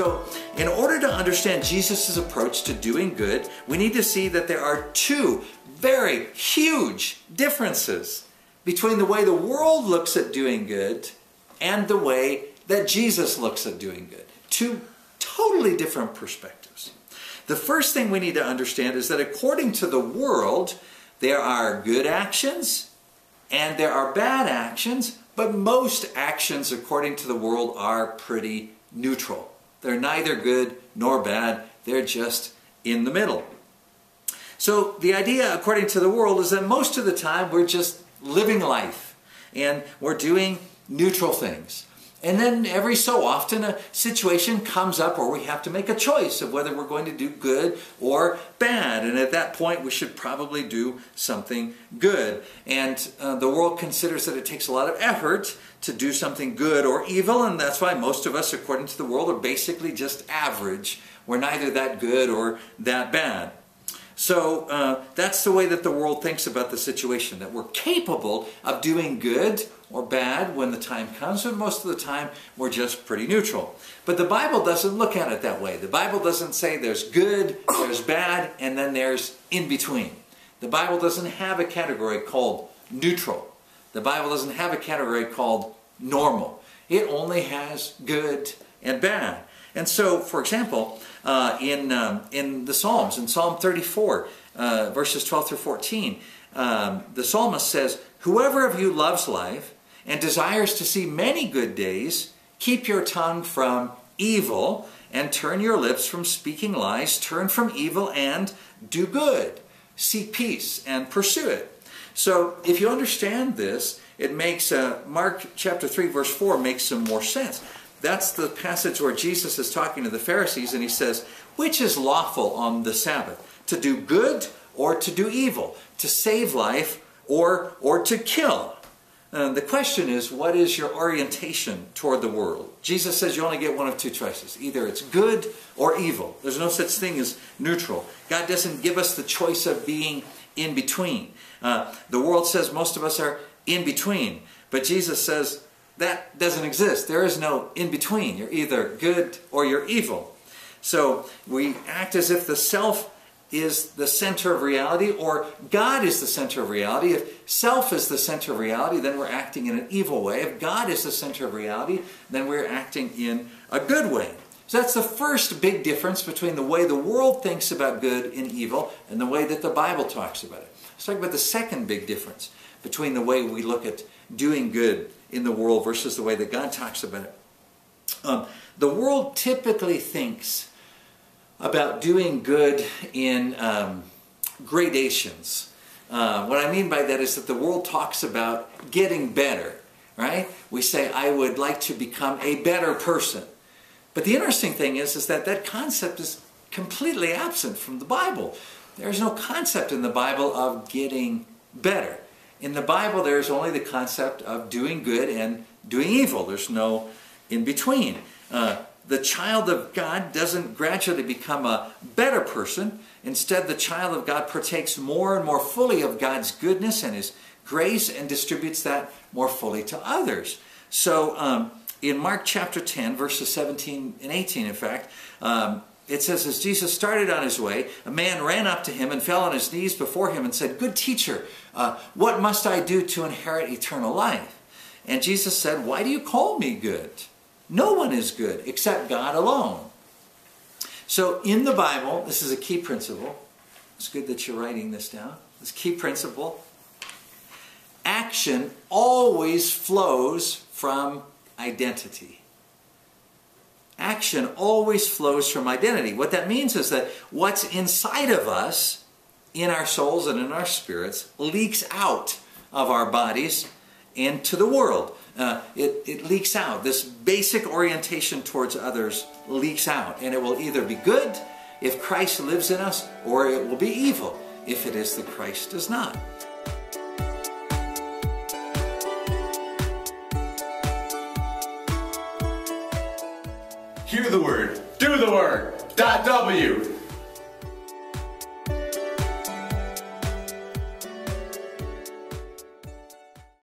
So in order to understand Jesus' approach to doing good, we need to see that there are two very huge differences between the way the world looks at doing good and the way that Jesus looks at doing good. Two totally different perspectives. The first thing we need to understand is that according to the world, there are good actions and there are bad actions, but most actions according to the world are pretty neutral. They're neither good nor bad, they're just in the middle. So the idea according to the world is that most of the time we're just living life and we're doing neutral things. And then every so often a situation comes up where we have to make a choice of whether we're going to do good or bad. And at that point we should probably do something good. And the world considers that it takes a lot of effort to do something good or evil, and that's why most of us, according to the world, are basically just average. We're neither that good or that bad. So that's the way that the world thinks about the situation, that we're capable of doing good or bad when the time comes, and most of the time we're just pretty neutral. But the Bible doesn't look at it that way. The Bible doesn't say there's good, there's bad, and then there's in between. The Bible doesn't have a category called neutral. The Bible doesn't have a category called normal. It only has good and bad. And so, for example, in the Psalms, in Psalm 34, verses 12 through 14, the psalmist says, "Whoever of you loves life and desires to see many good days, keep your tongue from evil and turn your lips from speaking lies. Turn from evil and do good. Seek peace and pursue it." So if you understand this, it makes Mark chapter 3 verse 4 makes some more sense. That's the passage where Jesus is talking to the Pharisees and he says, "Which is lawful on the Sabbath? To do good or to do evil? To save life or to kill?" The question is, what is your orientation toward the world? Jesus says you only get one of two choices. Either it's good or evil. There's no such thing as neutral. God doesn't give us the choice of being in between. The world says most of us are in between. But Jesus says that doesn't exist. There is no in between. You're either good or you're evil. So we act as if the self is the center of reality, or God is the center of reality. If self is the center of reality, then we're acting in an evil way. If God is the center of reality, then we're acting in a good way. So that's the first big difference between the way the world thinks about good and evil and the way that the Bible talks about it. Let's talk about the second big difference between the way we look at doing good in the world versus the way that God talks about it. The world typically thinks about doing good in gradations. What I mean by that is that the world talks about getting better, right? We say, I would like to become a better person. But the interesting thing is that that concept is completely absent from the Bible. There's no concept in the Bible of getting better. In the Bible, there's only the concept of doing good and doing evil. There's no in between. The child of God doesn't gradually become a better person. Instead, the child of God partakes more and more fully of God's goodness and His grace and distributes that more fully to others. So in Mark chapter 10, verses 17 and 18, in fact, it says, as Jesus started on His way, a man ran up to Him and fell on his knees before Him and said, "Good teacher, what must I do to inherit eternal life?" And Jesus said, "Why do you call me good? No one is good except God alone." So in the Bible, this is a key principle. It's good that you're writing this down. This key principle. Action always flows from identity. Action always flows from identity. What that means is that what's inside of us, in our souls and in our spirits, leaks out of our bodies into the world. It leaks out. This basic orientation towards others leaks out. And it will either be good if Christ lives in us, or it will be evil if it is that Christ does not. Hear the word, do the word. .w